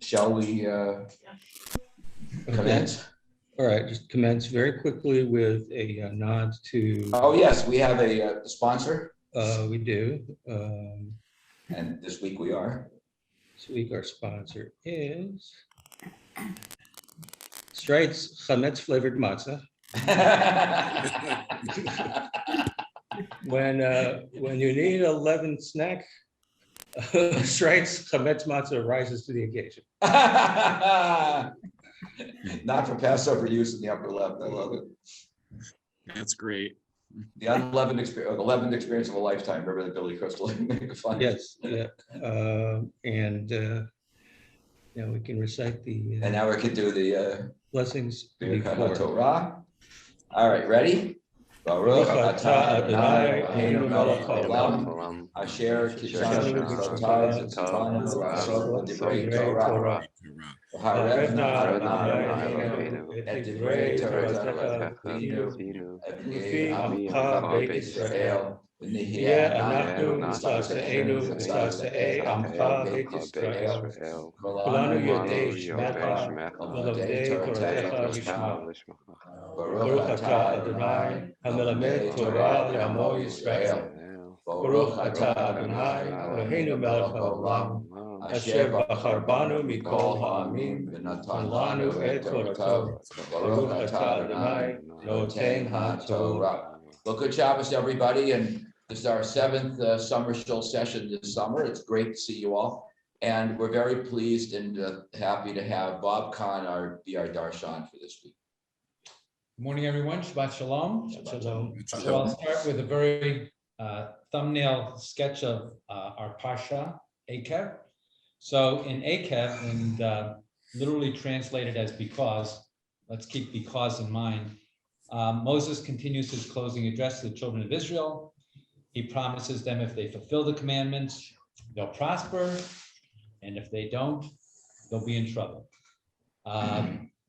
Shall we commence? All right, just commence very quickly with a nod to. Oh, yes, we have a sponsor. We do. And this week we are. This week our sponsor is Strites Chametz flavored matzah. When you need a leavened snack, Strites Chametz matzah rises to the occasion. Not for Passover use in the upper left. I love it. That's great. The unleavened experience, the leavened experience of a lifetime. Remember the Billy Crystal? Yes, yeah, and we can recite the. And now we can do the blessings before Torah. All right, ready? Baruch atah Adonai Eloheinu melech haolam asher kitshanu b'tzavos v'tzivanu v'asot v'divrei Torah. V'harevna Adonai Eloheinu et divrei Torah v'inu v'fi amcha beit Yisrael v'nihiyeh anachnu mitzvahseinu v'tzvahsei amcha beit Yisrael v'lanu yodei shmecha v'lomdei Toratecha yishma. Baruch atah Adonai hamelamed Torah le'amo Yisrael. Baruch atah Adonai Eloheinu melech haolam asher bachar banu mikol ha'amim v'natan lanu et Torato. Baruch atah Adonai noten ha'torah. Well, good Shabbos, everybody, and this is our seventh summer Shul session this summer. It's great to see you all, and we're very pleased and happy to have Bob Kahn be our darshan for this week. Good morning, everyone. Shabbat shalom. Shalom. So I'll start with a very thumbnail sketch of our Parsha, Akev. So in Akev, and literally translated as because, let's keep because in mind, Moses continues his closing address to the children of Israel. He promises them if they fulfill the commandments, they'll prosper, and if they don't, they'll be in trouble.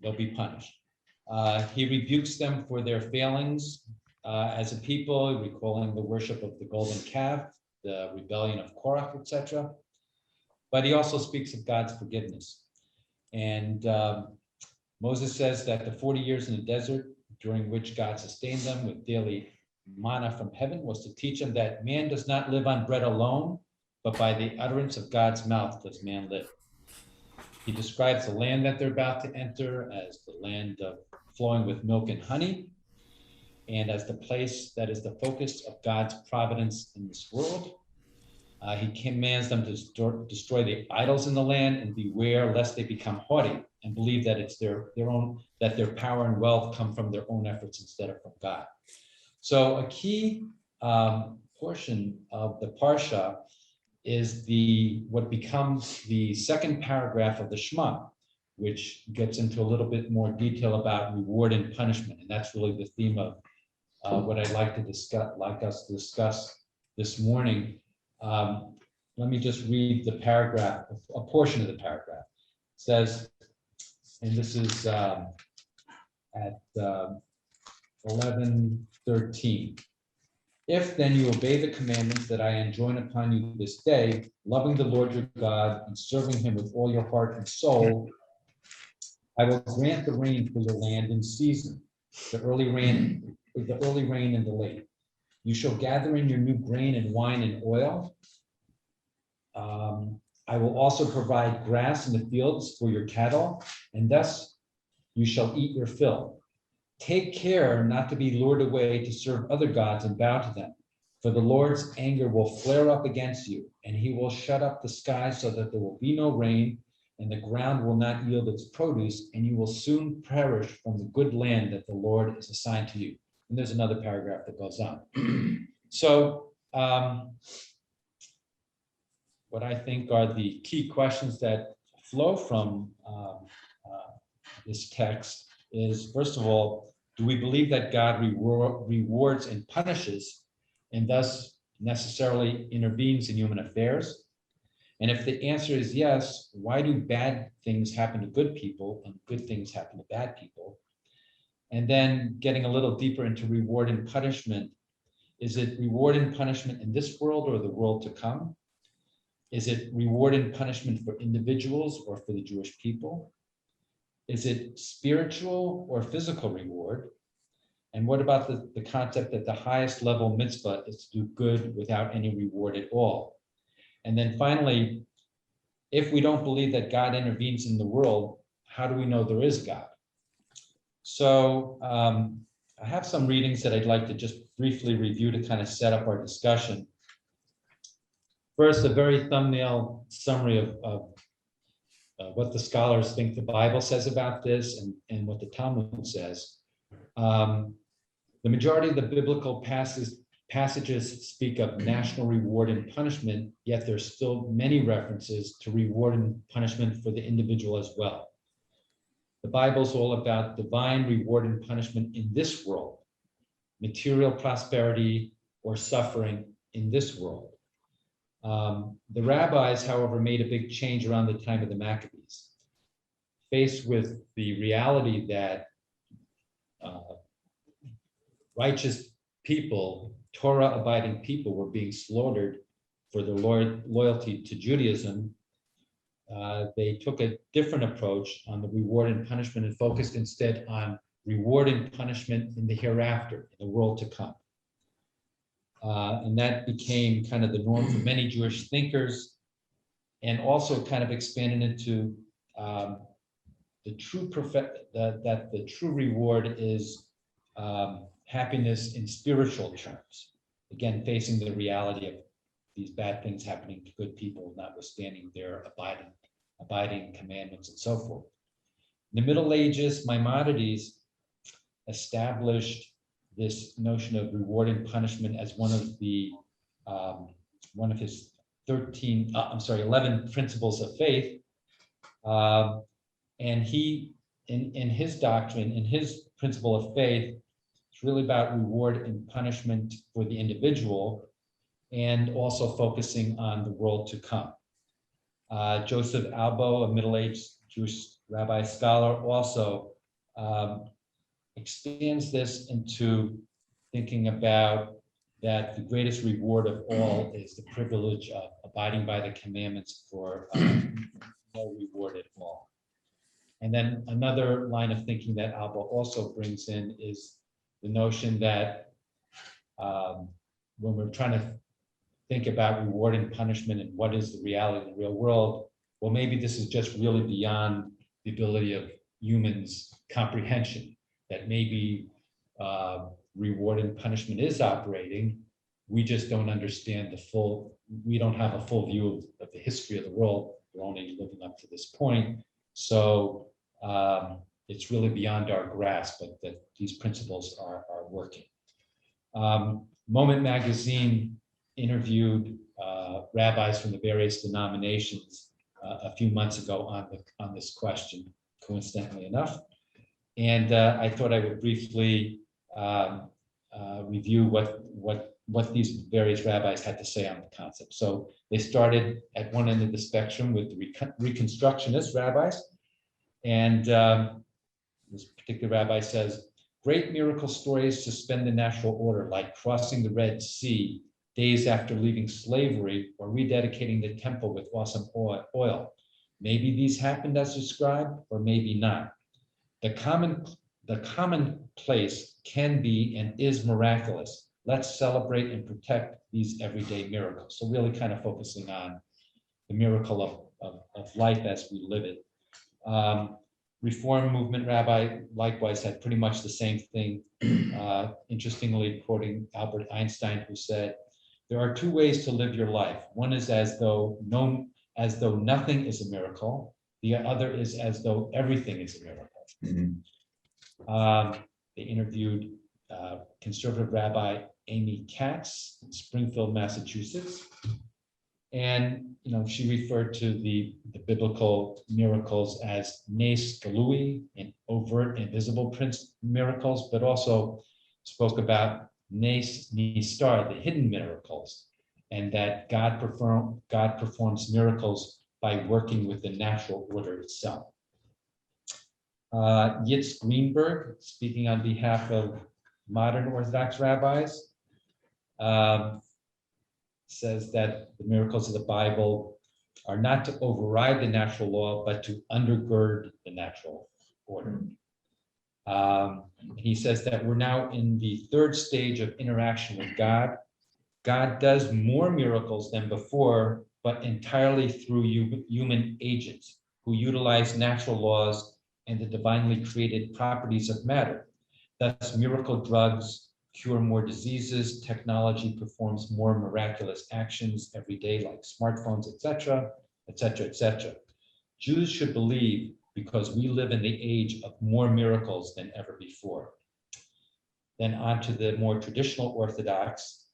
They'll be punished. He rebukes them for their failings as a people, recalling the worship of the golden calf, the rebellion of Korach, etc. But he also speaks of God's forgiveness. And Moses says that the 40 years in the desert, during which God sustained them with daily manna from heaven, was to teach them that man does not live on bread alone, but by the utterance of God's mouth does man live. He describes the land that they're about to enter as the land of flowing with milk and honey, and as the place that is the focus of God's providence in this world. He commands them to destroy the idols in the land and beware lest they become haughty and believe that it's their own, that their power and wealth come from their own efforts instead of from God. So a key portion of the Parsha is what becomes the second paragraph of the Shema, which gets into a little bit more detail about reward and punishment. And that's really the theme of what I'd like us to discuss this morning. Let me just read the paragraph, a portion of the paragraph. It says, and this is at 11:13. If then you obey the commandments that I enjoin upon you this day, loving the Lord your God and serving him with all your heart and soul, I will grant the rain for your land in season, the early rain and the late. You shall gather in your new grain and wine and oil. I will also provide grass in the fields for your cattle, and thus you shall eat your fill. Take care not to be lured away to serve other gods and bow to them, for the Lord's anger will flare up against you, and he will shut up the sky so that there will be no rain, and the ground will not yield its produce, and you will soon perish from the good land that the Lord is assigned to you. And there's another paragraph that goes on. So what I think are the key questions that flow from this text is, first of all, do we believe that God rewards and punishes and thus necessarily intervenes in human affairs? And if the answer is yes, why do bad things happen to good people and good things happen to bad people? And then getting a little deeper into reward and punishment, is it reward and punishment in this world or the world to come? Is it reward and punishment for individuals or for the Jewish people? Is it spiritual or physical reward? And what about the concept that the highest level mitzvah is to do good without any reward at all? And then finally, if we don't believe that God intervenes in the world, how do we know there is God? So I have some readings that I'd like to just briefly review to kind of set up our discussion. First, a very thumbnail summary of what the scholars think the Bible says about this and what the Talmud says. The majority of the biblical passages speak of national reward and punishment, yet there's still many references to reward and punishment for the individual as well. The Bible's all about divine reward and punishment in this world, material prosperity or suffering in this world. The rabbis, however, made a big change around the time of the Maccabees. Faced with the reality that righteous people, Torah-abiding people, were being slaughtered for their loyalty to Judaism, they took a different approach on the reward and punishment and focused instead on reward and punishment in the hereafter, in the world to come. And that became kind of the norm for many Jewish thinkers, and also kind of expanded into the true reward is happiness in spiritual terms. Again, facing the reality of these bad things happening to good people, notwithstanding their abiding commandments and so forth. In the Middle Ages, Maimonides established this notion of reward and punishment as one of his 11 principles of faith. And he, in his doctrine, in his principle of faith, it's really about reward and punishment for the individual, and also focusing on the world to come. Joseph Albo, a middle-aged Jewish rabbi scholar, also expands this into thinking about that the greatest reward of all is the privilege of abiding by the commandments for no reward at all. And then another line of thinking that Alba also brings in is the notion that when we're trying to think about reward and punishment and what is the reality of the real world, well, maybe this is just really beyond the ability of humans' comprehension, that maybe reward and punishment is operating. We just don't understand we don't have a full view of the history of the world. We're only living up to this point. So it's really beyond our grasp, but that these principles are working. Moment Magazine interviewed rabbis from the various denominations a few months ago on this question, coincidentally enough. And I thought I would briefly review what these various rabbis had to say on the concept. So they started at one end of the spectrum with the Reconstructionist rabbis. And this particular rabbi says, great miracle stories suspend the natural order, like crossing the Red Sea days after leaving slavery or rededicating the temple with awesome oil. Maybe these happened as described, or maybe not. The commonplace can be and is miraculous. Let's celebrate and protect these everyday miracles. So really kind of focusing on the miracle of life as we live it. Reform movement rabbi likewise had pretty much the same thing. Interestingly, quoting Albert Einstein, who said, there are two ways to live your life. One is as though nothing is a miracle. The other is as though everything is a miracle. Mm-hmm. They interviewed conservative rabbi Amy Katz in Springfield, Massachusetts. And she referred to the biblical miracles as nes galui, and overt and visible miracles, but also spoke about nes nistar, the hidden miracles, and that God performs miracles by working with the natural order itself. Yitz Greenberg, speaking on behalf of modern Orthodox rabbis, says that the miracles of the Bible are not to override the natural law, but to undergird the natural order. He says that we're now in the third stage of interaction with God. God does more miracles than before, but entirely through human agents who utilize natural laws and the divinely created properties of matter. Thus, miracle drugs cure more diseases, technology performs more miraculous actions every day, like smartphones, etc., etc., etc. Jews should believe because we live in the age of more miracles than ever before. Then on to the more traditional Orthodox.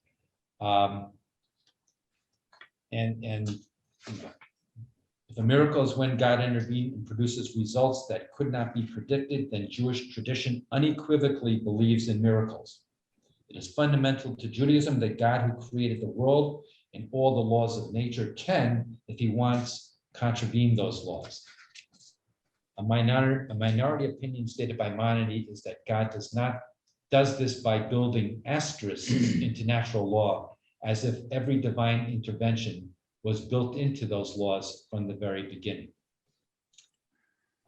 If a miracle is when God intervenes and produces results that could not be predicted, then Jewish tradition unequivocally believes in miracles. It is fundamental to Judaism that God, who created the world and all the laws of nature, can, if he wants, contravene those laws. A minority opinion stated by Maimonides is that God does this by building asterisks into natural law, as if every divine intervention was built into those laws from the very beginning,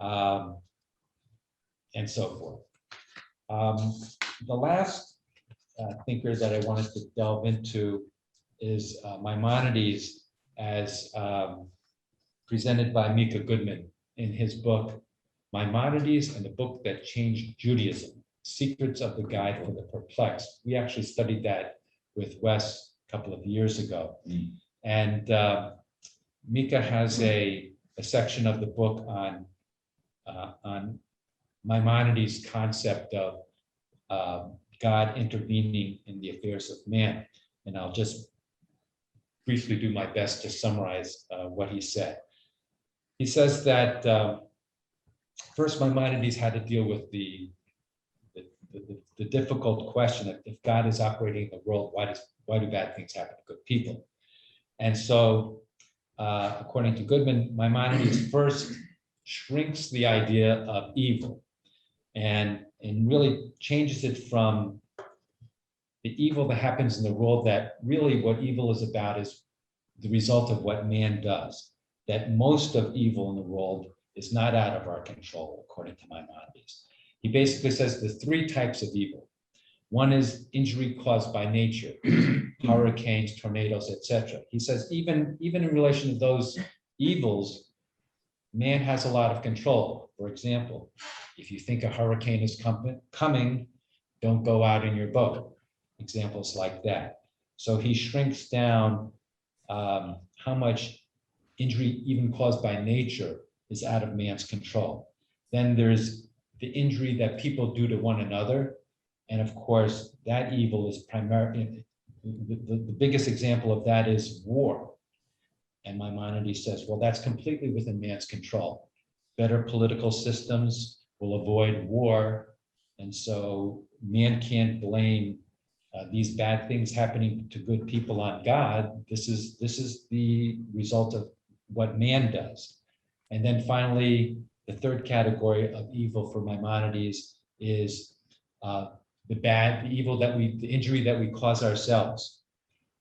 and so forth. The last thinker that I wanted to delve into is Maimonides, as presented by Mika Goodman in his book, Maimonides and the Book That Changed Judaism, Secrets of the Guide for the Perplexed. We actually studied that with Wes a couple of years ago. And Mika has a section of the book on Maimonides' concept of God intervening in the affairs of man. And I'll just briefly do my best to summarize what he said. He says that first Maimonides had to deal with the difficult question of, if God is operating in the world, why do bad things happen to good people? And so, according to Goodman, Maimonides first shrinks the idea of evil and really changes it from the evil that happens in the world, that really what evil is about is the result of what man does, that most of evil in the world is not out of our control, according to Maimonides. He basically says there's three types of evil. One is injury caused by nature, hurricanes, tornadoes, etc. He says even in relation to those evils, man has a lot of control. For example, if you think a hurricane is coming, don't go out in your boat. Examples like that. So he shrinks down how much injury, even caused by nature, is out of man's control. Then there's the injury that people do to one another. And of course, that evil is primarily, the biggest example of that is war. And Maimonides says, well, that's completely within man's control. Better political systems will avoid war. And so man can't blame these bad things happening to good people on God. This is the result of what man does. And then finally, the third category of evil for Maimonides is the injury that we cause ourselves.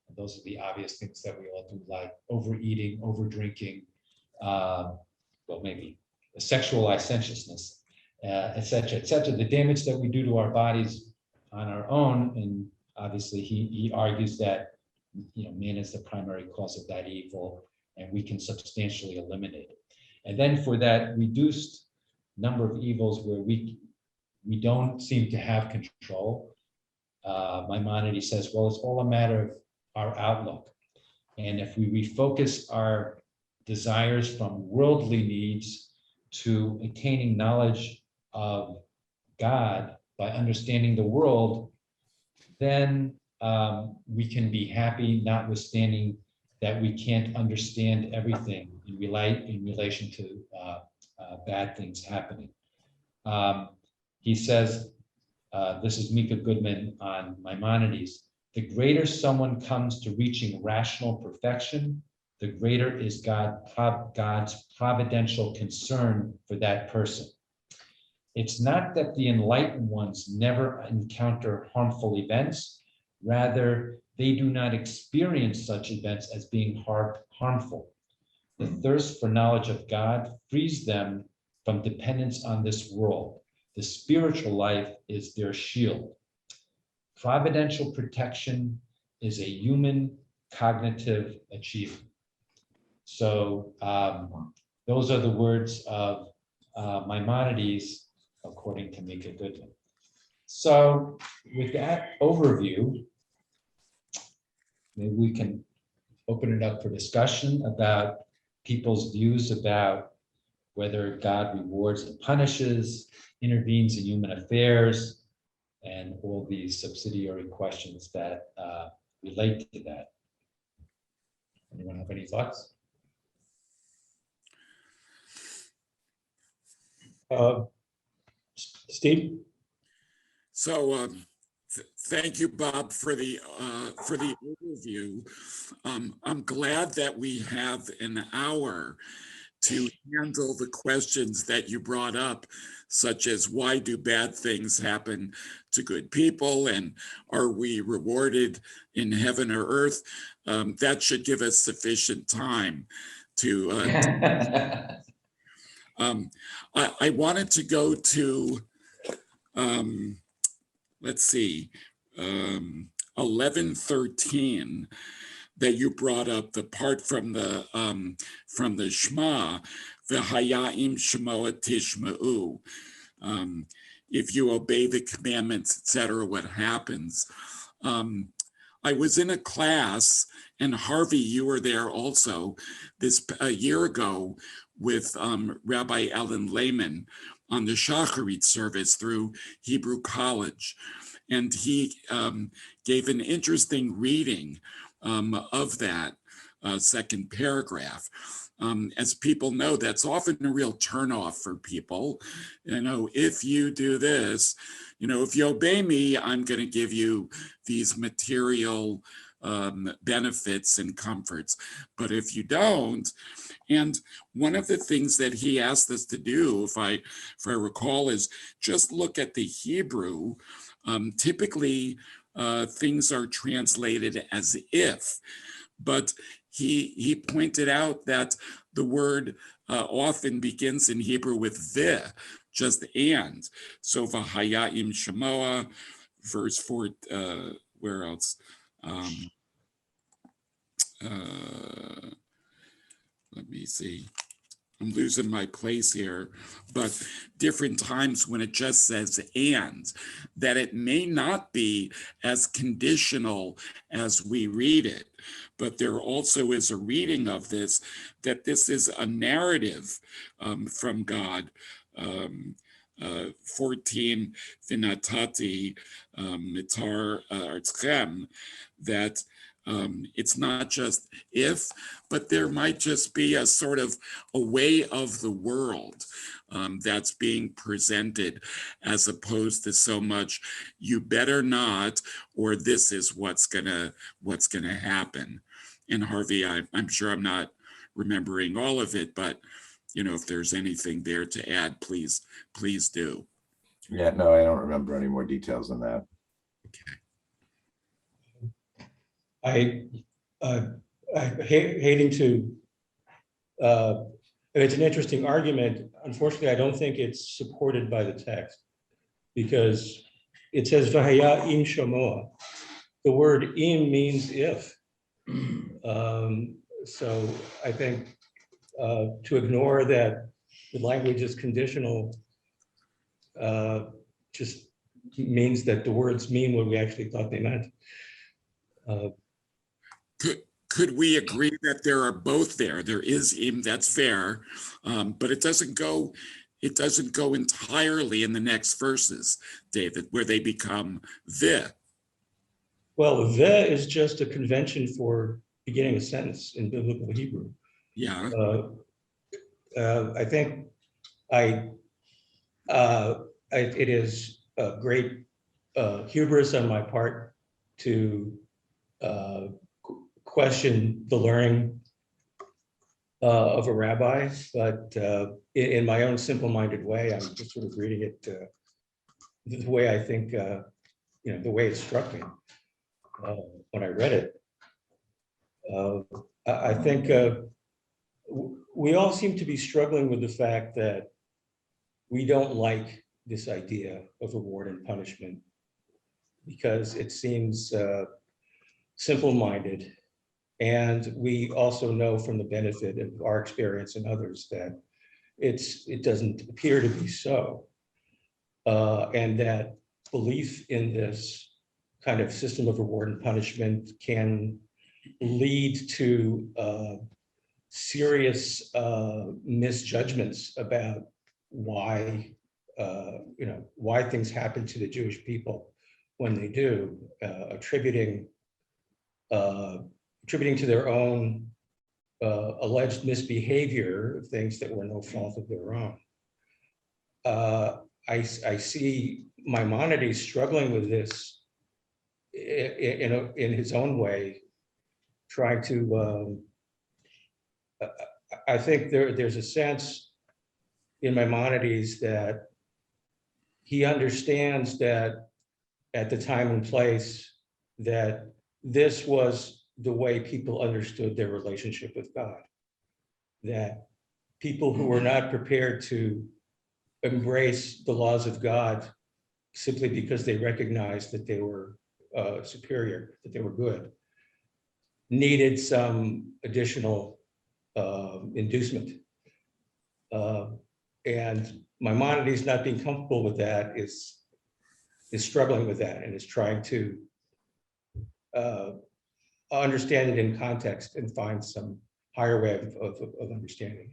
And those are the obvious things that we all do, like overeating, overdrinking, maybe sexual licentiousness, et cetera, et cetera. The damage that we do to our bodies on our own, and obviously he argues that man is the primary cause of that evil, and we can substantially eliminate it. And then for that reduced number of evils where we don't seem to have control, Maimonides says, well, it's all a matter of our outlook. And if we refocus our desires from worldly needs to attaining knowledge of God by understanding the world, then we can be happy, notwithstanding that we can't understand everything in relation to bad things happening. He says, this is Mika Goodman on Maimonides, the greater someone comes to reaching rational perfection, the greater is God's providential concern for that person. It's not that the enlightened ones never encounter harmful events, rather they do not experience such events as being harmful. The thirst for knowledge of God frees them from dependence on this world. The spiritual life is their shield. Providential protection is a human cognitive achievement. So those are the words of Maimonides, according to Mika Goodman. So with that overview, maybe we can open it up for discussion about people's views about whether God rewards and punishes, intervenes in human affairs, and all these subsidiary questions that relate to that. Anyone have any thoughts? Steve? So thank you, Bob, for the overview. I'm glad that we have an hour to handle the questions that you brought up, such as why do bad things happen to good people, and are we rewarded in heaven or earth? That should give us sufficient time to. I wanted to go to. Let's see, 11:13 that you brought up, the part from the Shema, v'haya'im shemoa tishma'u. If you obey the commandments, etc., what happens? I was in a class, and Harvey, you were there also, a year ago with Rabbi Alan Lehman on the Shacharit service through Hebrew College. And he gave an interesting reading of that second paragraph. As people know, that's often a real turnoff for people. You know, if you do this, you know, if you obey me, I'm going to give you these material benefits and comforts. But if you don't, and one of the things that he asked us to do, if I recall, is just look at the Hebrew. Typically, things are translated as if, but he pointed out that the word often begins in Hebrew with the, just and. So v'haya'im shemoa, verse 4, where else? Let me see. I'm losing my place here, but different times when it just says and, that it may not be as conditional as we read it, but there also is a reading of this, that this is a narrative from God. 14, Vinatati Mitar Artchem, that it's not just if, but there might just be a sort of a way of the world that's being presented, as opposed to so much you better not, or this is what's gonna happen. And Harvey, I'm sure I'm not remembering all of it, but you know, if there's anything there to add, please do. Yeah, no, I don't remember any more details than that. I hating to, it's an interesting argument. Unfortunately, I don't think it's supported by the text, because it says v'haya im shamoa. The word im means if. So I think to ignore that the language is conditional just means that the words mean what we actually thought they meant. Could we agree that there are both there? There is im, that's fair, but it doesn't go entirely in the next verses, David, where they become the. Well, the is just a convention for beginning a sentence in biblical Hebrew. Yeah. I think it is a great hubris on my part to question the learning of a rabbi, but in my own simple-minded way, I'm just sort of reading it the way I think, the way it struck me when I read it. I think we all seem to be struggling with the fact that we don't like this idea of reward and punishment because it seems simple-minded. And we also know from the benefit of our experience and others that it doesn't appear to be so. And that belief in this kind of system of reward and punishment can lead to serious misjudgments about why why things happen to the Jewish people when they do, attributing to their own alleged misbehavior things that were no fault of their own. I see Maimonides struggling with this in his own way, trying to. I think there's a sense in Maimonides that he understands that at the time and place that this was the way people understood their relationship with God. That people who were not prepared to embrace the laws of God simply because they recognized that they were superior, that they were good, needed some additional inducement. And Maimonides not being comfortable with that is struggling with that and is trying to understand it in context and find some higher way of understanding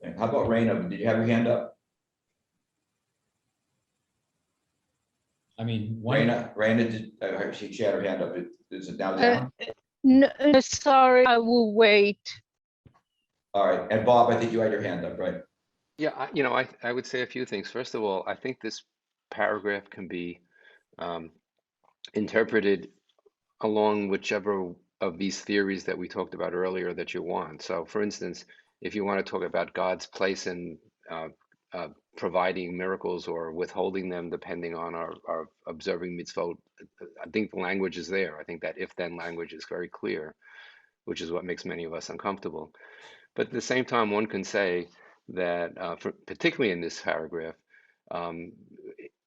it. How about Raina? Did you have your hand up? I mean, Raina, she had her hand up. Is it now down? No, sorry, I will wait. All right. And Bob, I think you had your hand up, right? Yeah, I would say a few things. First of all, I think this paragraph can be interpreted along whichever of these theories that we talked about earlier that you want. So, for instance, if you want to talk about God's place in providing miracles or withholding them depending on our observing mitzvot, I think the language is there. I think that if-then language is very clear, which is what makes many of us uncomfortable. But at the same time, one can say that, particularly in this paragraph,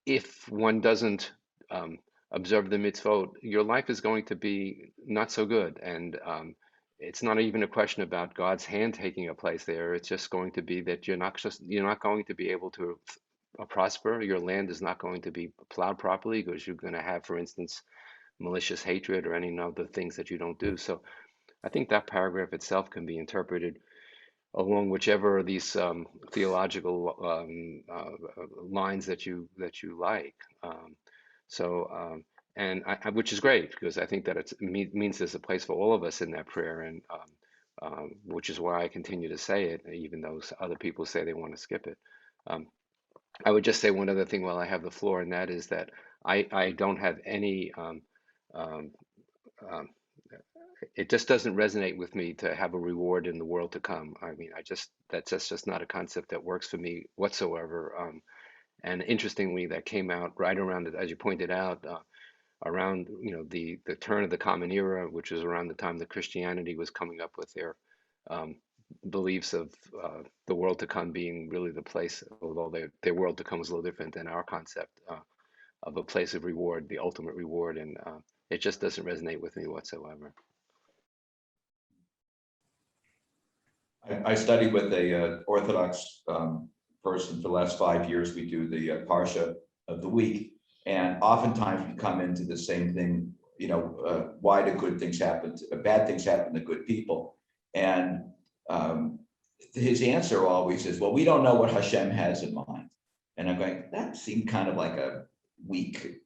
if one doesn't observe the mitzvot, your life is going to be not so good. And it's not even a question about God's hand taking a place there. It's just going to be that you're not going to be able to prosper. Your land is not going to be plowed properly because you're going to have, for instance, malicious hatred or any other things that you don't do. So I think that paragraph itself can be interpreted along whichever of these theological lines that you like. And which is great because I think that it means there's a place for all of us in that prayer, and which is why I continue to say it, even though other people say they want to skip it. I would just say one other thing while I have the floor, and that is that I don't have any. It just doesn't resonate with me to have a reward in the world to come. I mean, that's just not a concept that works for me whatsoever. And interestingly, that came out right around, as you pointed out, around the turn of the Common Era, which was around the time that Christianity was coming up with their beliefs of the world to come being really the place, although their world to come was a little different than our concept of a place of reward, the ultimate reward, and it just doesn't resonate with me whatsoever. I studied with a Orthodox person for the last 5 years. We do the Parsha of the week, and oftentimes we come into the same thing. Why do good things happen? Bad things happen to good people, and his answer always is, "Well, we don't know what Hashem has in mind." And I'm going, that seemed kind of like a weak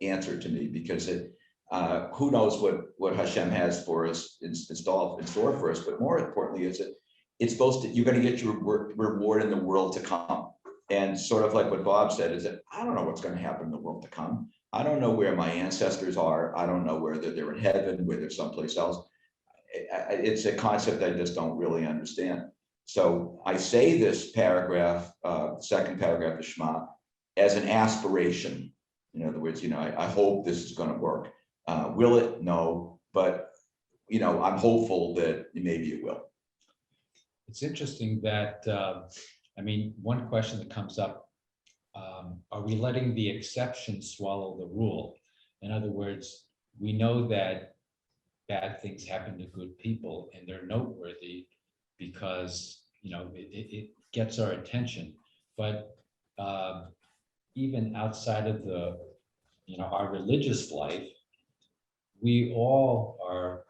answer to me, because who knows what Hashem has for us in store for us? But more importantly, is that you're going to get your reward in the world to come. And sort of like what Bob said, is that I don't know what's going to happen in the world to come. I don't know where my ancestors are. I don't know whether they're in heaven, whether they're someplace else. It's a concept I just don't really understand. So I say this paragraph, second paragraph of Shema, as an aspiration. In other words, I hope this is going to work. Will it? No, but I'm hopeful that maybe it will. it's interesting that, I mean, one question that comes up, are we letting the exception swallow the rule? In other words, we know that bad things happen to good people and they're noteworthy because, you know, it gets our attention. But even outside of the, you know, our religious life, we all are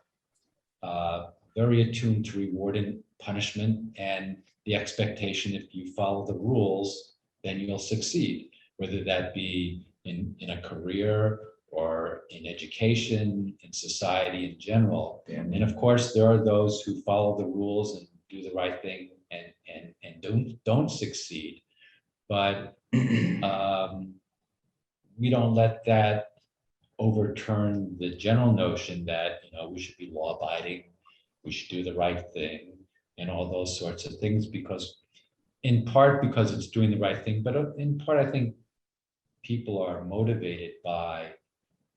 very attuned to reward and punishment and the expectation if you follow the rules, then you'll succeed, whether that be in a career or in education, in society in general. And of course, there are those who follow the rules and do the right thing and don't succeed. But we don't let that overturn the general notion that, you know, we should be law abiding, we should do the right thing and all those sorts of things, because in part because it's doing the right thing, but in part I think people are motivated by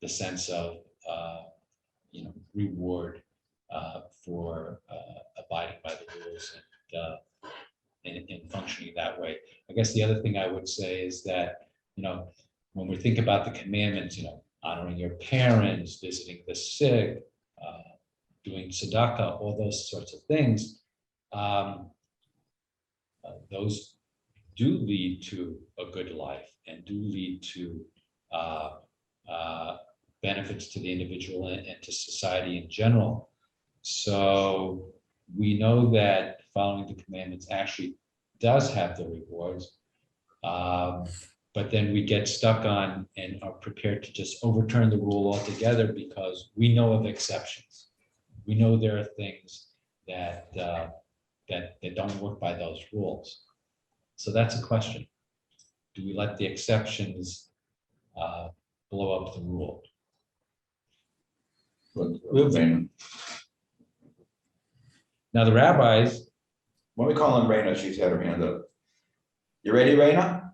the sense of you know, reward for abiding by the rules and functioning that way. I guess the other thing I would say is that, you know, when we think about the commandments, you know, honoring your parents, visiting the sick, doing tzedakah, all those sorts of things, those do lead to a good life and do lead to benefits to the individual and to society in general. So we know that following the commandments actually does have the rewards, but then we get stuck on and are prepared to just overturn the rule altogether because we know of exceptions. We know there are things that that don't work by those rules. So that's a question. Do we let the exceptions blow up the rule? Now the rabbis. When we call on Raina, she's had her hand up. You ready, Raina?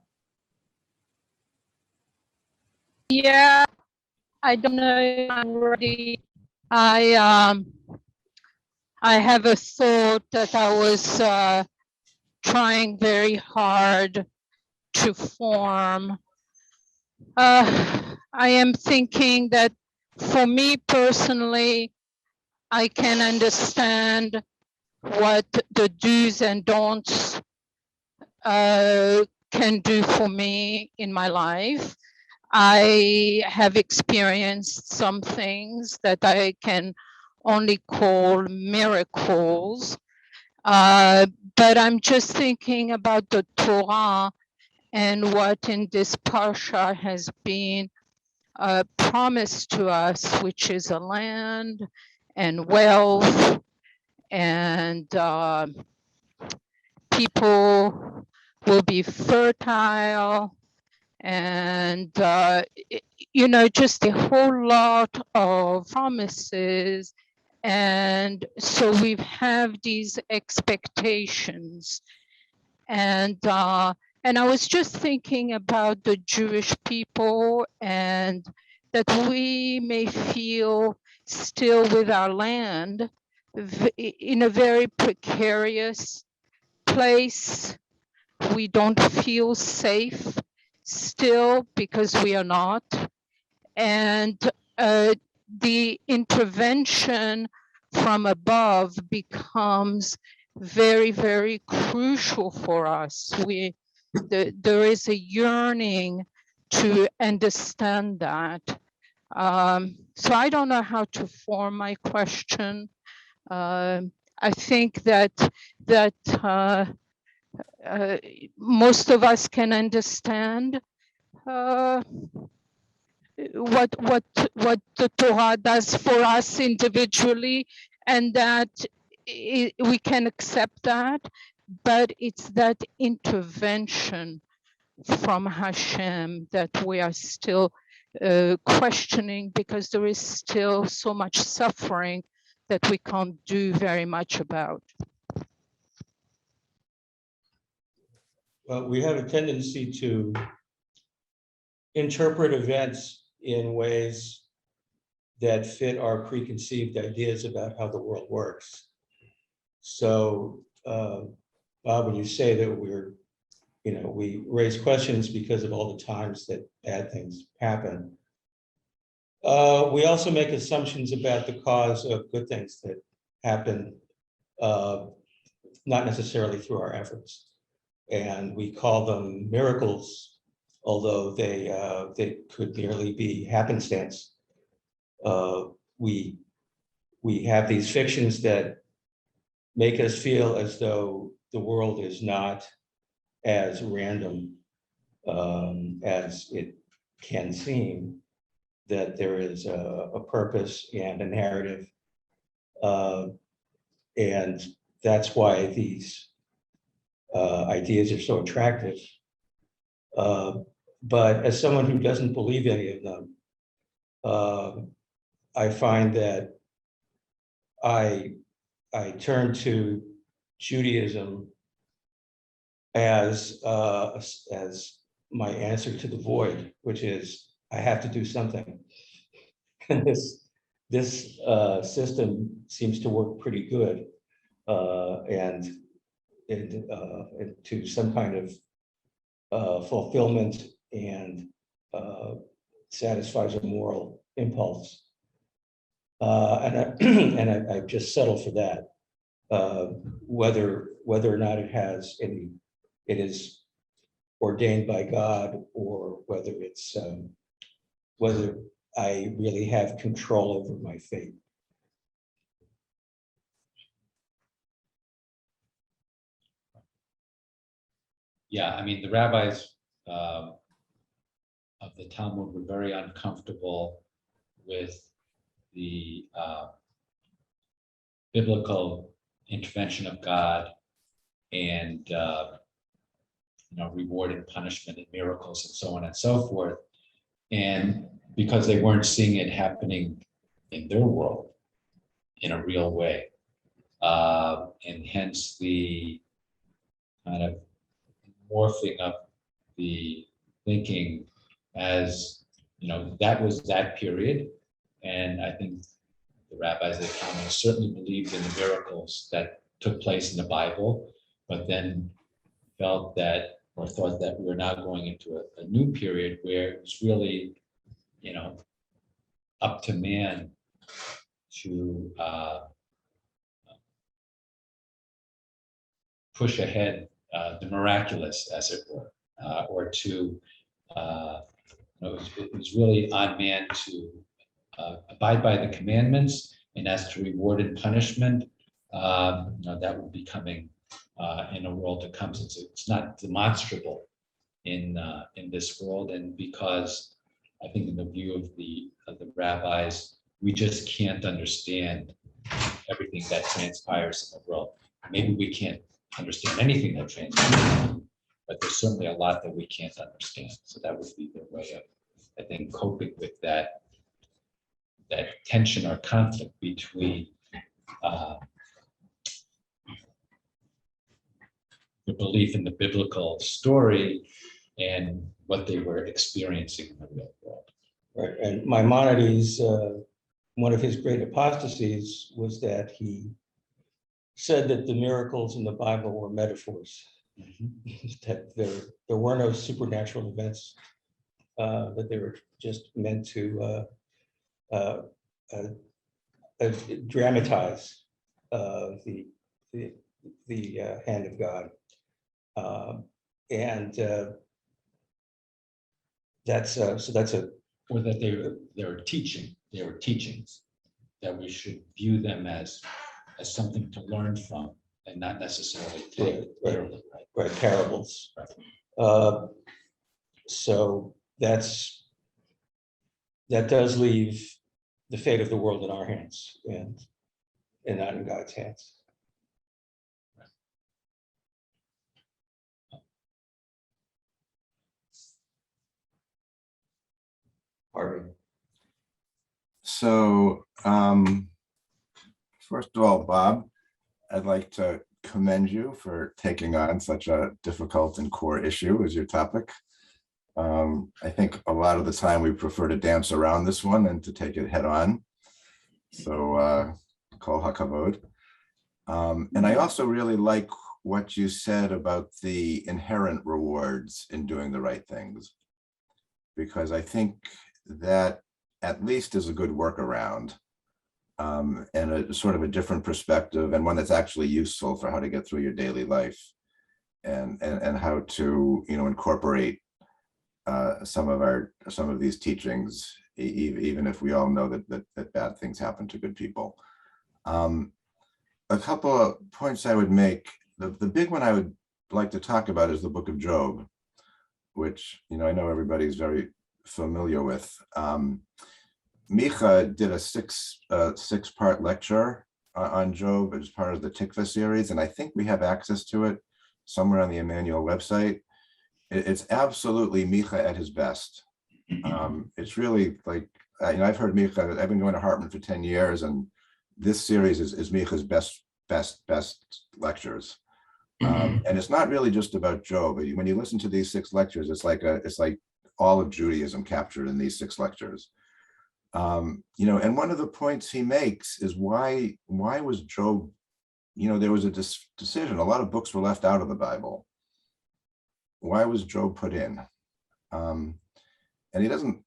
Yeah, I don't know if I'm ready. I have a thought that I was trying very hard to form. I am thinking that for me personally, I can understand what the do's and don'ts can do for me in my life. I have experienced some things that I can only call miracles. But I'm just thinking about the Torah and what in this parsha has been promised to us, which is a land and wealth and people will be fertile and you know, just a whole lot of promises. And so we have these expectations. And I was just thinking about the Jewish people and that we may feel still with our land in a very precarious place. We don't feel safe still because we are not. And the intervention from above becomes very, very crucial for us. There is a yearning to understand that. So I don't know how to form my question. I think that most of us can understand what the Torah does for us individually, and that we can accept that, but it's that intervention from Hashem that we are still questioning, because there is still so much suffering that we can't do very much about. Well, we have a tendency to interpret events in ways that fit our preconceived ideas about how the world works. So Bob, when you say that we raise questions because of all the times that bad things happen. We also make assumptions about the cause of good things that happen, not necessarily through our efforts. And we call them miracles, although they could merely be happenstance. We have these fictions that make us feel as though the world is not as random as it can seem, that there is a purpose and a narrative. And that's why these ideas are so attractive. But as someone who doesn't believe any of them, I find that I turn to Judaism as my answer to the void, which is I have to do something. And this system seems to work pretty good, and to some kind of fulfillment and satisfies a moral impulse. And I just settle for that, whether or not it is ordained by God, or whether whether I really have control over my fate. Yeah, I mean, the rabbis of the Talmud were very uncomfortable with the biblical intervention of God and reward and punishment and miracles and so on and so forth. And because they weren't seeing it happening in their world in a real way. And hence the kind of morphing of the thinking as, that was that period. And I think the rabbis at Talmud certainly believed in the miracles that took place in the Bible, but then felt that, or thought that we're now going into a new period where it was really, up to man to push ahead the miraculous, as it were, or to, it was really on man to abide by the commandments, and as to reward and punishment, that will be coming in a world to come. It's not demonstrable in this world, and because I think in the view of the rabbis, we just can't understand everything that transpires in the world. Maybe we can't understand anything that transpires, but there's certainly a lot that we can't understand. So that would be their way of, I think, coping with that tension or conflict between the belief in the biblical story and what they were experiencing in the real world. Right. And Maimonides, one of his great apostasies was that he said that the miracles in the Bible were metaphors, that there were no supernatural events, that they were just meant to dramatize the hand of God, and that's or that they were teachings that we should view them as something to learn from and not necessarily take literally, right, parables. Right. So that does leave the fate of the world in our hands and not in God's hands. Harvey. So, first of all, Bob, I'd like to commend you for taking on such a difficult and core issue as your topic. I think a lot of the time we prefer to dance around this one and to take it head on. So, kol hakavod. And I also really like what you said about the inherent rewards in doing the right things, because I think that at least is a good workaround, and a sort of a different perspective, and one that's actually useful for how to get through your daily life, and how to, you know, incorporate some of these teachings, even if we all know that bad things happen to good people. A couple of points I would make. The big one I would like to talk about is the book of Job, which, you know, I know everybody's very familiar with. Micha did a six-part lecture on Job as part of the Tikva series, and I think we have access to it somewhere on the Emmanuel website. It's absolutely Micha at his best. It's really like, you know, I've heard Micha, I've been going to Hartman for 10 years, and this series is Micha's best lectures. And it's not really just about Job, but when you listen to these 6 lectures, it's like all of Judaism captured in these 6 lectures. You know, and one of the points he makes is why was Job, you know, there was a decision, a lot of books were left out of the Bible. Why was Job put in? And he doesn't,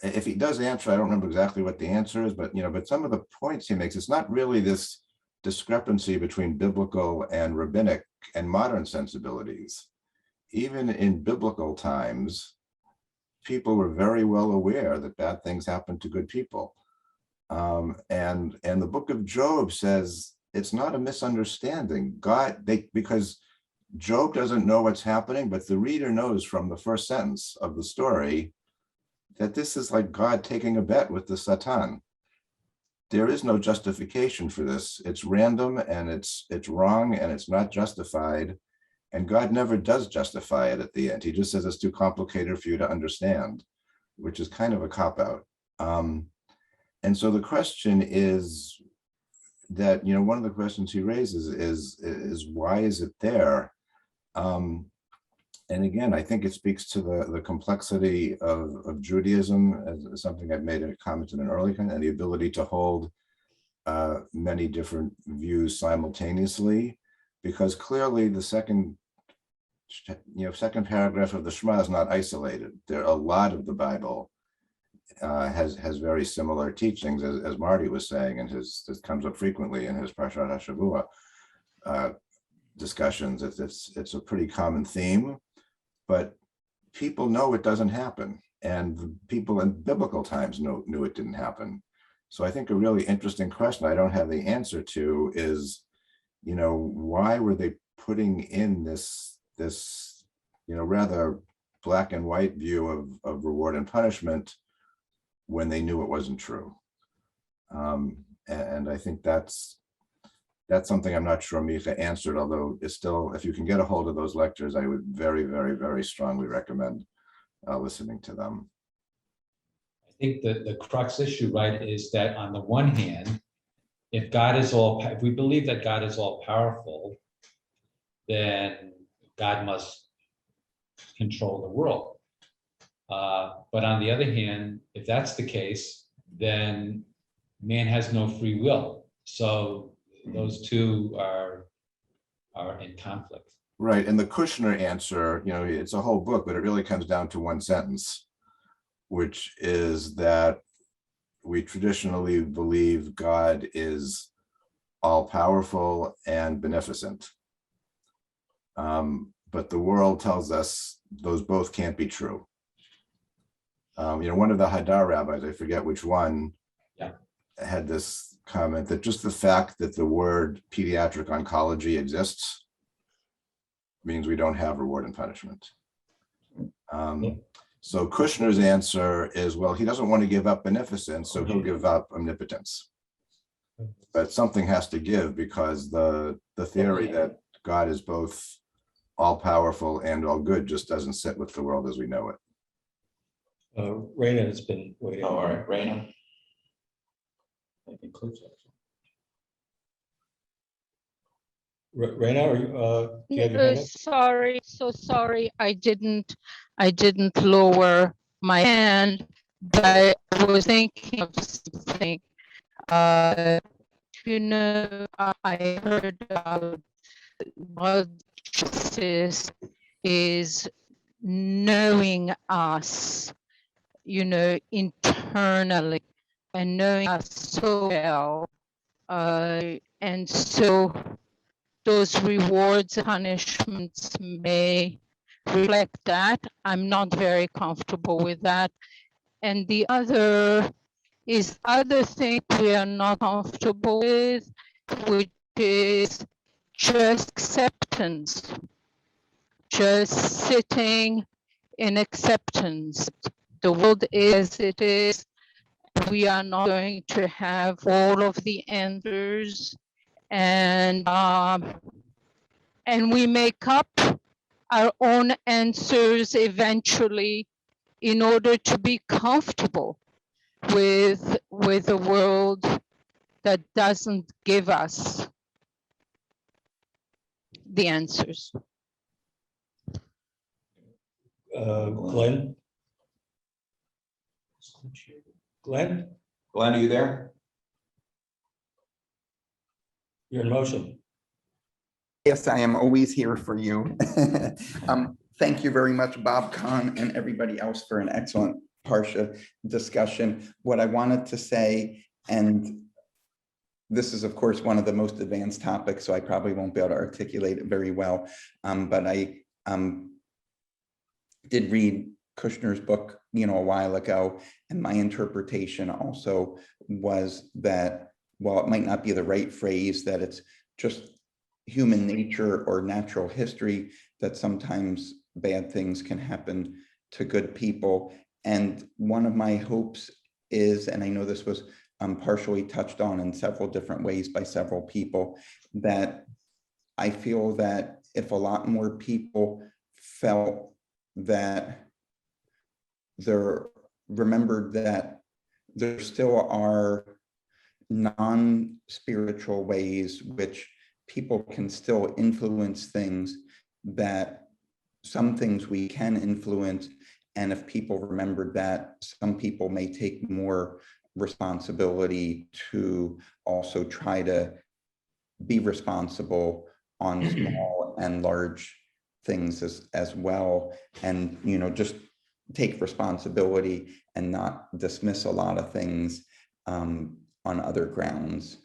if he does answer, I don't remember exactly what the answer is, but, you know, but some of the points he makes, it's not really this discrepancy between biblical and rabbinic and modern sensibilities. Even in biblical times, people were very well aware that bad things happen to good people. And the book of Job says it's not a misunderstanding. Because Job doesn't know what's happening, but the reader knows from the first sentence of the story that this is like God taking a bet with the Satan. There is no justification for this. It's random, and it's wrong, and it's not justified. And God never does justify it at the end. He just says it's too complicated for you to understand, which is kind of a cop-out. And so the question is that, you know, one of the questions he raises is why is it there? And again, I think it speaks to the complexity of Judaism, as something I've made a comment in an early kind, and the ability to hold many different views simultaneously, because clearly the second paragraph of the Shema is not isolated. There are a lot of the Bible has very similar teachings, as Marty was saying, and this comes up frequently in his Parshat HaShavua discussions. It's a pretty common theme, but people know it doesn't happen, and people in biblical times knew it didn't happen. So I think a really interesting question I don't have the answer to is, you know, why were they putting in this you know, rather black and white view of reward and punishment when they knew it wasn't true? And I think that's something I'm not sure Micha answered, although it's still, if you can get a hold of those lectures, I would very, very, very strongly recommend listening to them. I think the crux issue, right, is that on the one hand, if we believe that God is all powerful, then God must control the world. But on the other hand, if that's the case, then man has no free will. So those two are in conflict. Right, and the Kushner answer, you know, it's a whole book, but it really comes down to one sentence, which is that we traditionally believe God is all-powerful and beneficent. But the world tells us those both can't be true. You know, one of the Hadar rabbis, I forget which one, had this comment that just the fact that the word pediatric oncology exists means we don't have reward and punishment. So Kushner's answer is, well, he doesn't want to give up beneficence, so he'll give up omnipotence. But something has to give, because the theory that God is both all-powerful and all good just doesn't sit with the world as we know it. Raina has been waiting. Oh, all right, Raina. That concludes it. Raina, are you, do you have your hand up? Sorry, so sorry. I didn't lower my hand, but I was thinking of something. you know, I heard about what justice is knowing us, you know, internally and knowing us so well. And so those rewards, punishments may reflect that. I'm not very comfortable with that. And the other is other thing we are not comfortable with, which is just acceptance, just sitting in acceptance. The world is as it is. We are not going to have all of the answers, and we make up our own answers eventually in order to be comfortable with a world that doesn't give us the answers. Glenn? Glenn, Glenn, are you there? you're in motion. Yes, I am always here for you. Thank you very much, Bob Kahn and everybody else for an excellent Parsha discussion. What I wanted to say, and this is of course one of the most advanced topics, so I probably won't be able to articulate it very well, but I did read Kushner's book, you know, a while ago, and my interpretation also was that, while it might not be the right phrase, that it's just human nature or natural history, that sometimes bad things can happen to good people. And one of my hopes is, and I know this was partially touched on in several different ways by several people, that I feel that if a lot more people felt that remembered that there still are non-spiritual ways which people can still influence things, that some things we can influence, and if people remembered that, some people may take more responsibility to also try to be responsible on small and large things as well, and, you know, just take responsibility and not dismiss a lot of things on other grounds.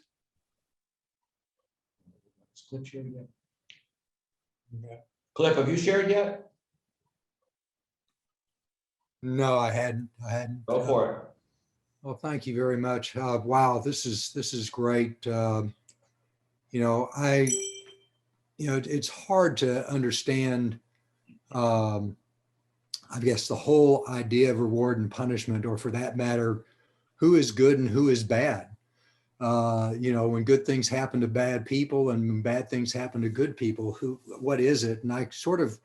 Cliff, have you shared yet? No, I hadn't. Go for it. Well, thank you very much. Wow, this is great. You know, it's hard to understand, I guess, the whole idea of reward and punishment, or for that matter, who is good and who is bad. You know, when good things happen to bad people and when bad things happen to good people, what is it? And I sort of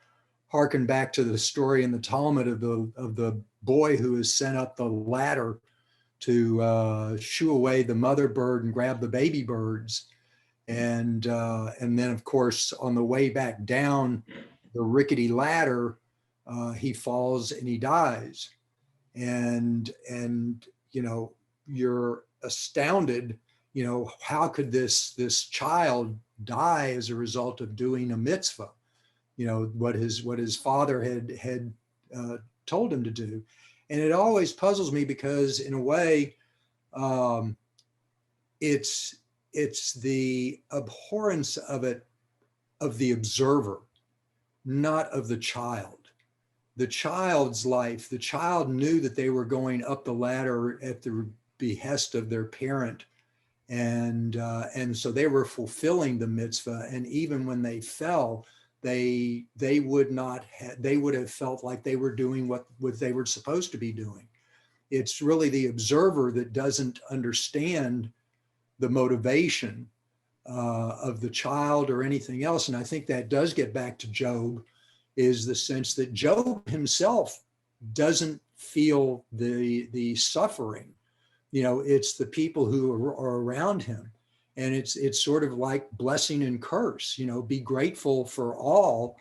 hearken back to the story in the Talmud of the boy who is sent up the ladder to shoo away the mother bird and grab the baby birds. And then, of course, on the way back down the rickety ladder, he falls and he dies. And you know, you're astounded, you know, how could this child die as a result of doing a mitzvah? You know, what his father had told him to do. And it always puzzles me because, in a way, it's the abhorrence of it, of the observer, not of the child. The child's life, the child knew that they were going up the ladder at the behest of their parent, and so they were fulfilling the mitzvah. And even when they fell, they would have felt like they were doing what they were supposed to be doing. It's really the observer that doesn't understand the motivation of the child or anything else. And I think that does get back to Job, is the sense that Job himself doesn't feel the suffering. You know, it's the people who are around him. And it's sort of like blessing and curse, you know, be grateful for all,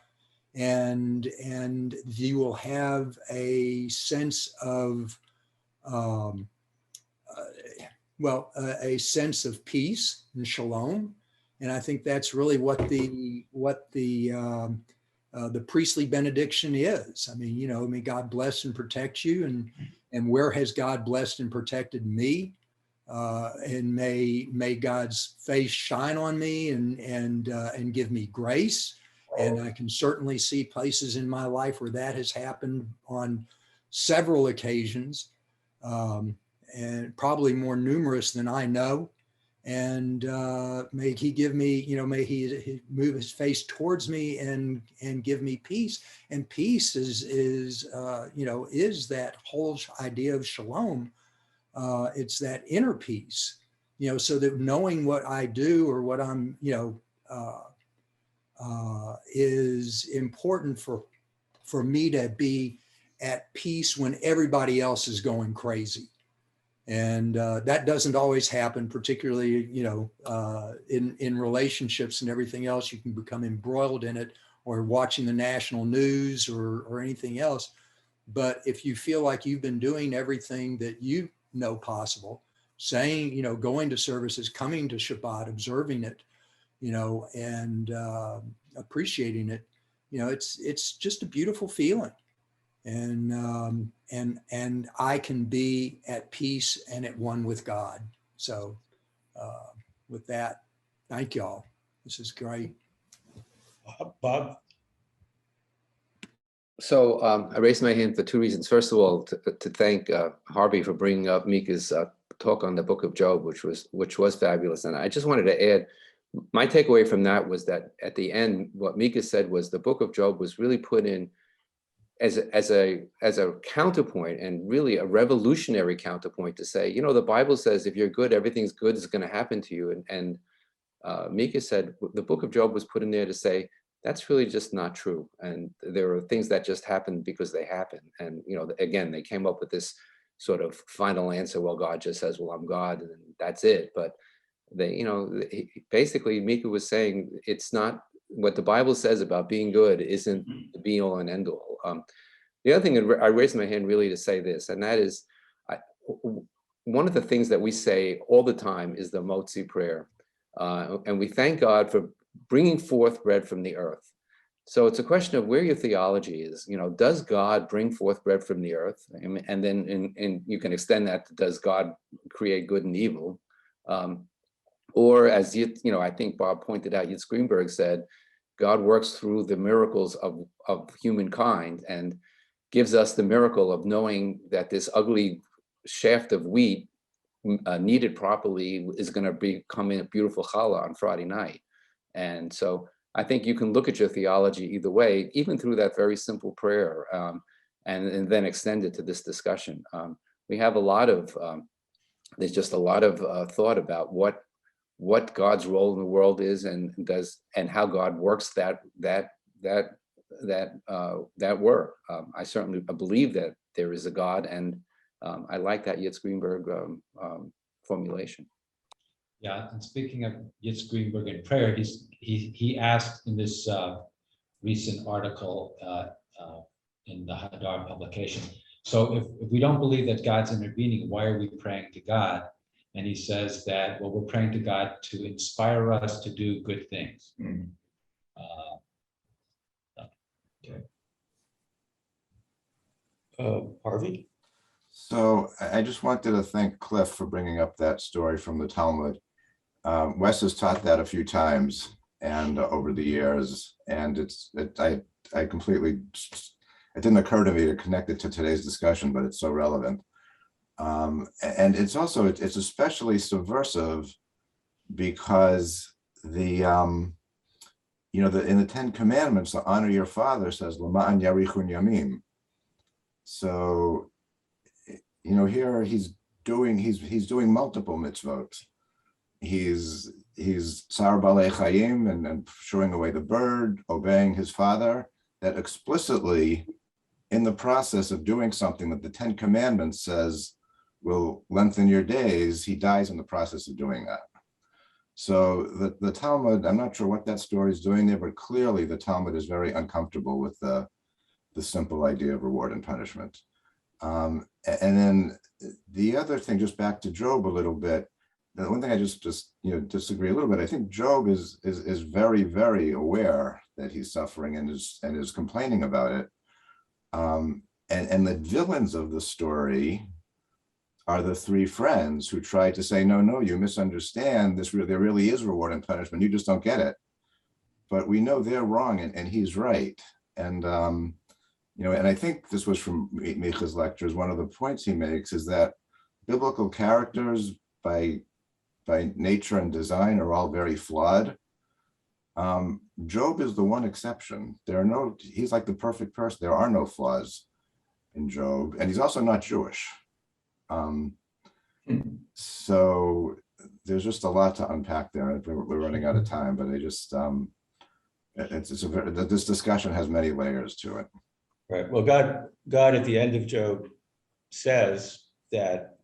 and you will have a sense of well, a sense of peace and shalom. And I think that's really what the priestly benediction is. I mean, you know, may God bless and protect you, and where has God blessed and protected me? And may God's face shine on me and give me grace. And I can certainly see places in my life where that has happened on several occasions, and probably more numerous than I know. And may he give me, you know, may he move his face towards me and give me peace. And peace is you know, is that whole idea of shalom. It's that inner peace, you know, so that knowing what I do or what I'm, you know, is important for me to be at peace when everybody else is going crazy. And that doesn't always happen, particularly, you know, in relationships and everything else. You can become embroiled in it, or watching the national news or anything else. But if you feel like you've been doing everything that you know possible, saying, you know, going to services, coming to Shabbat, observing it, you know, and appreciating it, you know, it's just a beautiful feeling. And I can be at peace and at one with God. So with that, thank y'all. This is great. Bob? So I raised my hand for two reasons. First of all, to thank Harvey for bringing up Mika's talk on the Book of Job, which was fabulous. And I just wanted to add, my takeaway from that was that at the end, what Mika said was the Book of Job was really put in as a counterpoint, and really a revolutionary counterpoint, to say, you know, the Bible says if you're good, everything's good is going to happen to you. And Mika said the Book of Job was put in there to say that's really just not true. And there are things that just happen because they happen. And, you know, again, they came up with this sort of final answer. Well, God just says, well, I'm God, and that's it. But they, you know, basically Mika was saying it's not what the Bible says about being good isn't the be all and end all. The other thing, I raised my hand really to say this, and that is, one of the things that we say all the time is the Motzi prayer. And we thank God for bringing forth bread from the earth. So it's a question of where your theology is. You know, does God bring forth bread from the earth? And then you can extend that to, does God create good and evil? Or as you know, I think Bob pointed out, Yitz Greenberg said, God works through the miracles of humankind and gives us the miracle of knowing that this ugly shaft of wheat, kneaded properly, is going to become a beautiful challah on Friday night. And so I think you can look at your theology either way, even through that very simple prayer, and then extend it to this discussion. We have a lot of, there's just a lot of thought about what God's role in the world is, and how God works that work. I certainly believe that there is a God, and I like that Yitz Greenberg formulation. Yeah, and speaking of Yitz Greenberg and prayer, he asked in this recent article in the Hadar publication. So if we don't believe that God's intervening, why are we praying to God? And he says that, well, we're praying to God to inspire us to do good things. Mm. Okay. Harvey? So I just wanted to thank Cliff for bringing up that story from the Talmud. Wes has taught that a few times and over the years, and I completely, it didn't occur to me to connect it to today's discussion, but it's so relevant. And it's also, it's especially subversive because in the 10 Commandments, the honor your father says, Lama'an yarichun yamim. So, you know, here he's doing multiple mitzvot. He's Tsar Balei Chayim and showing away the bird, obeying his father, that explicitly in the process of doing something that the 10 Commandments says will lengthen your days, he dies in the process of doing that. So the Talmud, I'm not sure what that story is doing there, but clearly the Talmud is very uncomfortable with the simple idea of reward and punishment. And then the other thing, just back to Job a little bit, the one thing I just disagree a little bit. I think Job is very, very aware that he's suffering and is complaining about it. And the villains of the story are the three friends who try to say, no, you misunderstand this. There really is reward and punishment. You just don't get it. But we know they're wrong and he's right. And and I think this was from Micha's lectures. One of the points he makes is that biblical characters by nature and design are all very flawed. Job is the one exception. He's like the perfect person. There are no flaws in Job, and he's also not Jewish. So there's just a lot to unpack there. We're running out of time, but I just this discussion has many layers to it. Right. Well, God at the end of Job says that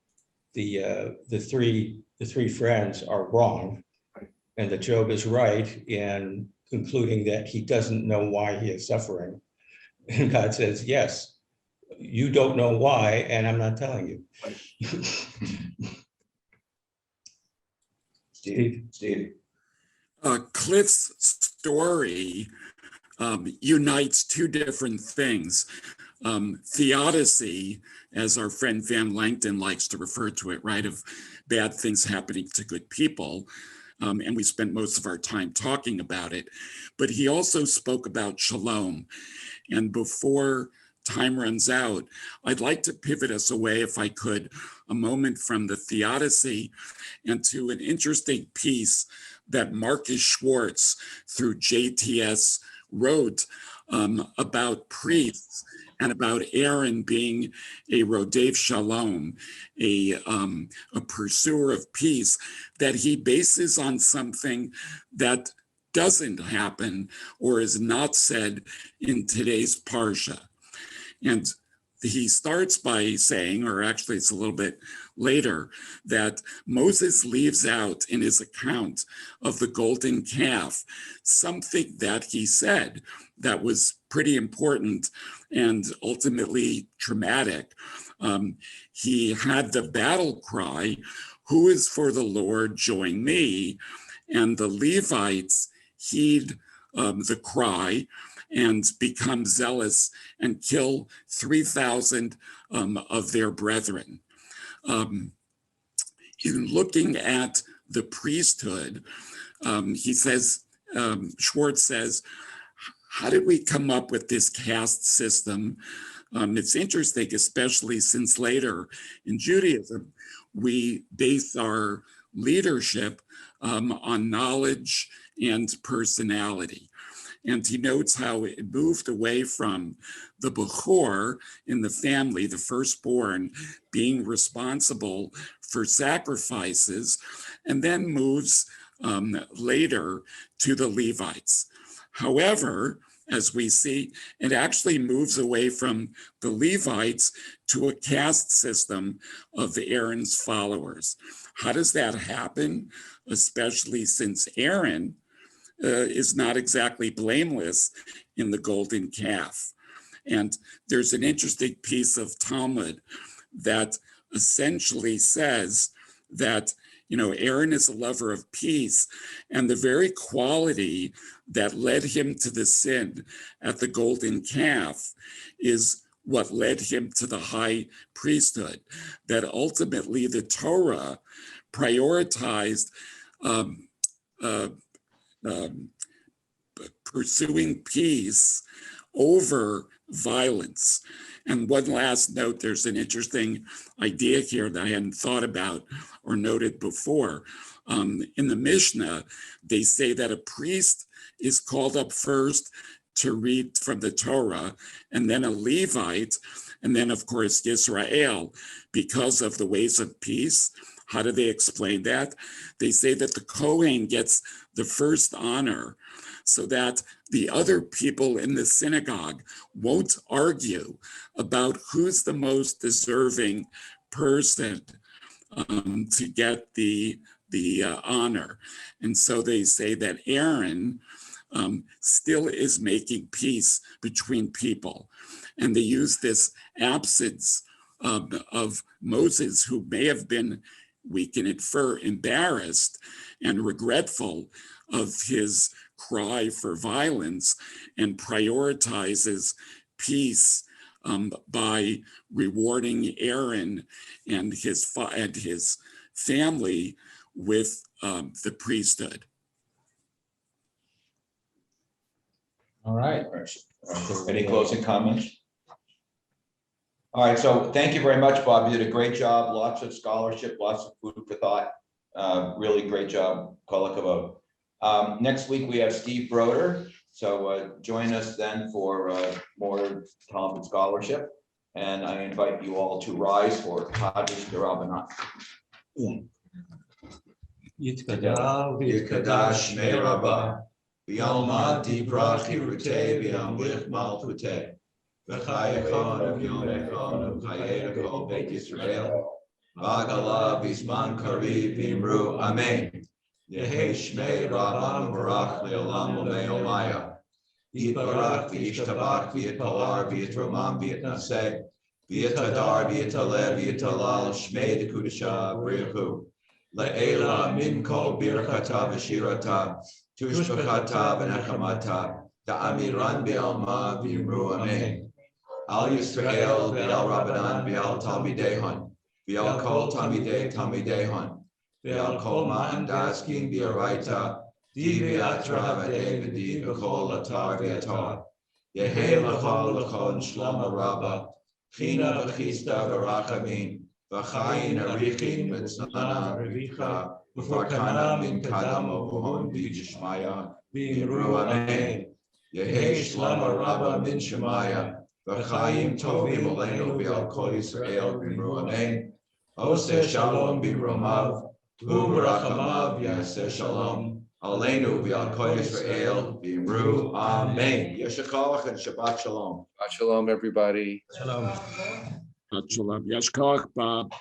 the three friends are wrong, and that Job is right in concluding that he doesn't know why he is suffering. And God says, yes, you don't know why, and I'm not telling you. Steve. Cliff's story unites two different things. Theodicy, as our friend Van Langton likes to refer to it, right, of bad things happening to good people. And we spent most of our time talking about it. But he also spoke about shalom. And before time runs out, I'd like to pivot us away, if I could, a moment from the theodicy and to an interesting piece that Marcus Schwartz through JTS wrote about priests and about Aaron being a Rodef Shalom, a pursuer of peace, that he bases on something that doesn't happen or is not said in today's Parsha. And he starts by saying, or actually it's a little bit later, that Moses leaves out in his account of the golden calf something that he said that was pretty important and ultimately traumatic. He had the battle cry, "Who is for the Lord, join me," and the Levites heed the cry and become zealous and kill 3,000 of their brethren. In looking at the priesthood, he says, Schwartz says, how did we come up with this caste system? It's interesting, especially since later in Judaism, we base our leadership on knowledge and personality. And he notes how it moved away from the Bechor in the family, the firstborn, being responsible for sacrifices, and then moves later to the Levites. However, as we see, it actually moves away from the Levites to a caste system of Aaron's followers. How does that happen? Especially since Aaron is not exactly blameless in the golden calf. And there's an interesting piece of Talmud that essentially says that, Aaron is a lover of peace, and the very quality that led him to the sin at the golden calf is what led him to the high priesthood, that ultimately the Torah prioritized pursuing peace over violence. And one last note, there's an interesting idea here that I hadn't thought about or noted before. In the Mishnah, they say that a priest is called up first to read from the Torah, and then a Levite, and then of course Yisrael, because of the ways of peace. How do they explain that? They say that the Kohen gets the first honor so that the other people in the synagogue won't argue about who's the most deserving person to get the honor. And so they say that Aaron still is making peace between people. And they use this absence of Moses, who may have been, we can infer, embarrassed and regretful of his cry for violence, and prioritizes peace by rewarding Aaron and his family with the priesthood. All right. Any closing comments? All right, so thank you very much, Bob. You did a great job. Lots of scholarship, lots of food for thought. Really great job. Kol hakavod. Next week we have Steve Broder. So join us then for more Talmud and scholarship. And I invite you all to rise for Kaddish D'Rabbanan. Yitkadash Shmei Rabbah, V'yalma Dibra Chirutei V'yamlich Malchutei, V'chayechon V'yomechon V'chayei Kol Beit Yisrael, V'agala V'zman Kariv V'imru Amen. Yehei Shmei Rabbah Mevorach Le'olam U'Me'omaya. Yitbarach V'yishtabach V'yitpalar V'yitromam V'yitnaseh, V'yitadar V'yitaleh V'yitalal Shmei Dekudesha B'richu. Le'ela min kol birchata v'shirata, tushbachata v'nechamata, ta'amiran bi'alma v'yimru amen. Al Yisrael v'al Rabbanan v'al Talmidehon, v'al kol Talmidehon, v'al kol ma'an daskin v'araita, di v'atra v'di v'kol atar v'atar. Yehei l'chol shlama rabba, china v'chista v'rachamin, V'chayin arichin v'tzana revicha, v'farkana min kadam ovohon v'yishmaya, v'imru amen. Yehei shlama rabba min shemaya, v'chayim tovim olenu v'al kol Yisrael v'imru amen. Oseh shalom b'romav, hu b'rachamav yaseh shalom, alenu v'al kol Yisrael v'imru amen. Yeshachalach and Shabbat shalom. Shabbat shalom, everybody. Shalom. Shalom. Yashkoach, Bob.